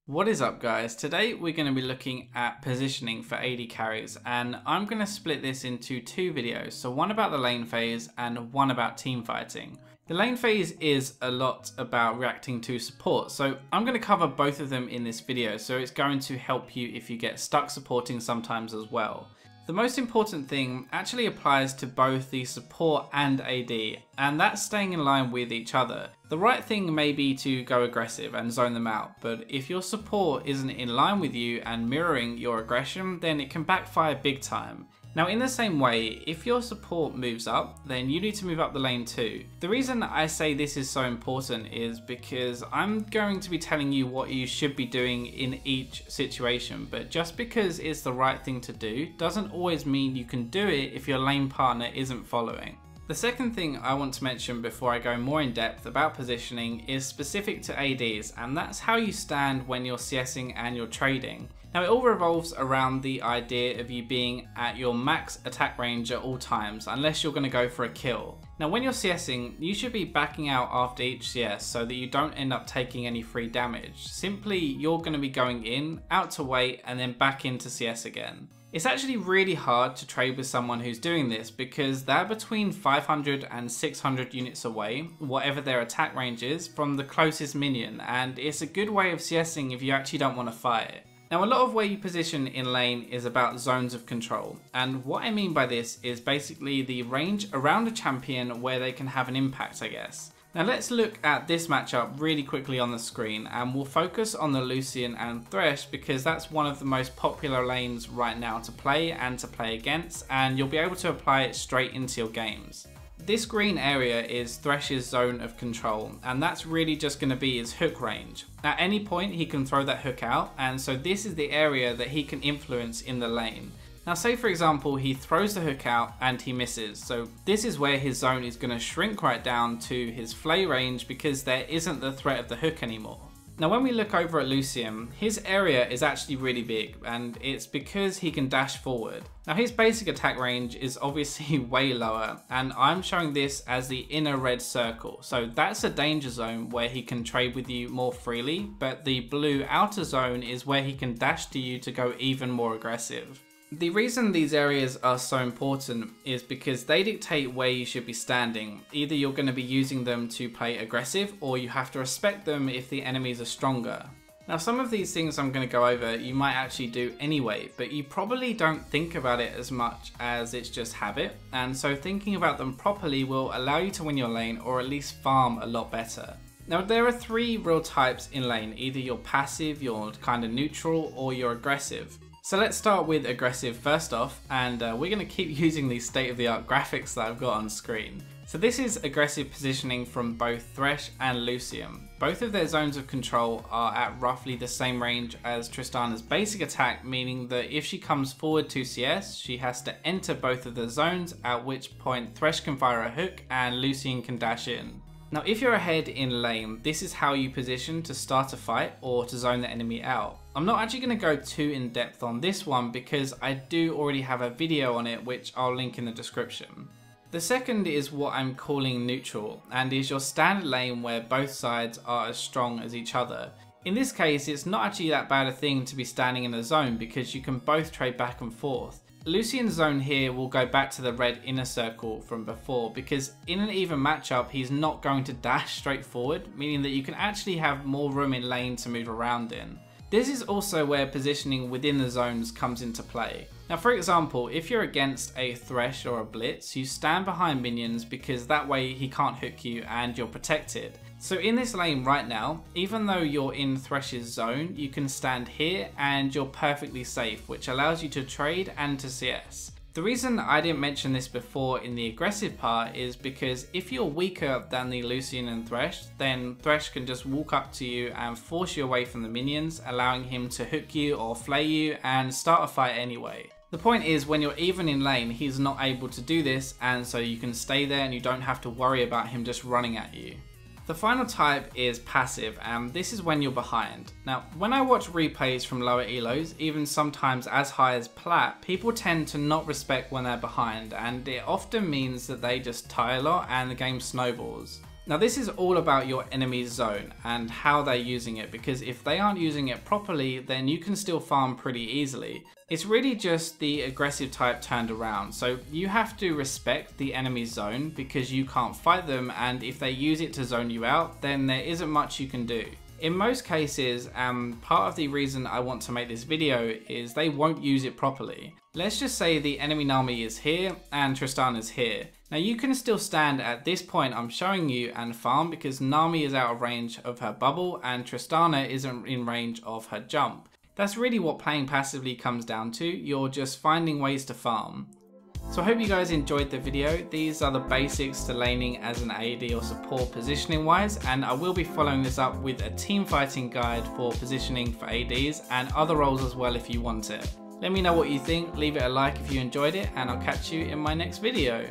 What is up guys? Today we're going to be looking at positioning for AD carries, and I'm going to split this into two videos, so one about the lane phase and one about team fighting. The lane phase is a lot about reacting to support, so I'm going to cover both of them in this video, so it's going to help you if you get stuck supporting sometimes as well. The most important thing actually applies to both the support and AD, and that's staying in line with each other. The right thing may be to go aggressive and zone them out, but if your support isn't in line with you and mirroring your aggression, then it can backfire big time. Now in the same way, if your support moves up, then you need to move up the lane too. The reason I say this is so important is because I'm going to be telling you what you should be doing in each situation, but just because it's the right thing to do doesn't always mean you can do it if your lane partner isn't following. The second thing I want to mention before I go more in depth about positioning is specific to ADs, and that's how you stand when you're CSing and you're trading. Now it all revolves around the idea of you being at your max attack range at all times, unless you're going to go for a kill. Now when you're CSing, you should be backing out after each CS so that you don't end up taking any free damage. Simply, you're going to be going in, out to wait, and then back into CS again. It's actually really hard to trade with someone who's doing this because they're between 500 and 600 units away, whatever their attack range is, from the closest minion, and it's a good way of CSing if you actually don't want to fight. Now a lot of where you position in lane is about zones of control, and what I mean by this is basically the range around a champion where they can have an impact, I guess. Now let's look at this matchup really quickly on the screen, and we'll focus on the Lucian and Thresh because that's one of the most popular lanes right now to play and to play against, and you'll be able to apply it straight into your games. This green area is Thresh's zone of control, and that's really just going to be his hook range. At any point he can throw that hook out, and so this is the area that he can influence in the lane. Now say for example he throws the hook out and he misses, so this is where his zone is going to shrink right down to his flay range because there isn't the threat of the hook anymore. Now when we look over at Lucian, his area is actually really big, and it's because he can dash forward. Now his basic attack range is obviously way lower, and I'm showing this as the inner red circle, so that's a danger zone where he can trade with you more freely, but the blue outer zone is where he can dash to you to go even more aggressive. The reason these areas are so important is because they dictate where you should be standing. Either you're going to be using them to play aggressive, or you have to respect them if the enemies are stronger. Now some of these things I'm going to go over you might actually do anyway, but you probably don't think about it as much as it's just habit, and so thinking about them properly will allow you to win your lane or at least farm a lot better. Now there are three real types in lane: either you're passive, you're kind of neutral, or you're aggressive. So let's start with aggressive first off, and we're going to keep using these state-of-the-art graphics that I've got on screen. So this is aggressive positioning from both Thresh and Lucian. Both of their zones of control are at roughly the same range as Tristana's basic attack, meaning that if she comes forward to CS, she has to enter both of the zones, at which point Thresh can fire a hook and Lucian can dash in. Now if you're ahead in lane, this is how you position to start a fight or to zone the enemy out. I'm not actually going to go too in depth on this one because I do already have a video on it which I'll link in the description. The second is what I'm calling neutral, and is your standard lane where both sides are as strong as each other. In this case it's not actually that bad a thing to be standing in a zone because you can both trade back and forth. Lucian's zone here will go back to the red inner circle from before because in an even matchup he's not going to dash straight forward, meaning that you can actually have more room in lane to move around in. This is also where positioning within the zones comes into play. Now for example, if you're against a Thresh or a Blitz, you stand behind minions because that way he can't hook you and you're protected. So in this lane right now, even though you're in Thresh's zone, you can stand here and you're perfectly safe, which allows you to trade and to CS. The reason I didn't mention this before in the aggressive part is because if you're weaker than the Lucian and Thresh, then Thresh can just walk up to you and force you away from the minions, allowing him to hook you or flay you and start a fight anyway. The point is, when you're even in lane, he's not able to do this, and so you can stay there and you don't have to worry about him just running at you. The final type is passive, and this is when you're behind. Now, when I watch replays from lower elos, even sometimes as high as plat, people tend to not respect when they're behind, and it often means that they just tie a lot and the game snowballs. Now this is all about your enemy's zone and how they're using it, because if they aren't using it properly, then you can still farm pretty easily. It's really just the aggressive type turned around, so you have to respect the enemy's zone because you can't fight them, and if they use it to zone you out, then there isn't much you can do. In most cases, part of the reason I want to make this video is they won't use it properly. Let's just say the enemy Nami is here and Tristana's here. Now you can still stand at this point I'm showing you and farm because Nami is out of range of her bubble and Tristana isn't in range of her jump. That's really what playing passively comes down to. You're just finding ways to farm. So I hope you guys enjoyed the video. These are the basics to laning as an AD or support positioning wise, and I will be following this up with a team fighting guide for positioning for ADs and other roles as well if you want it. Let me know what you think, leave it a like if you enjoyed it, and I'll catch you in my next video.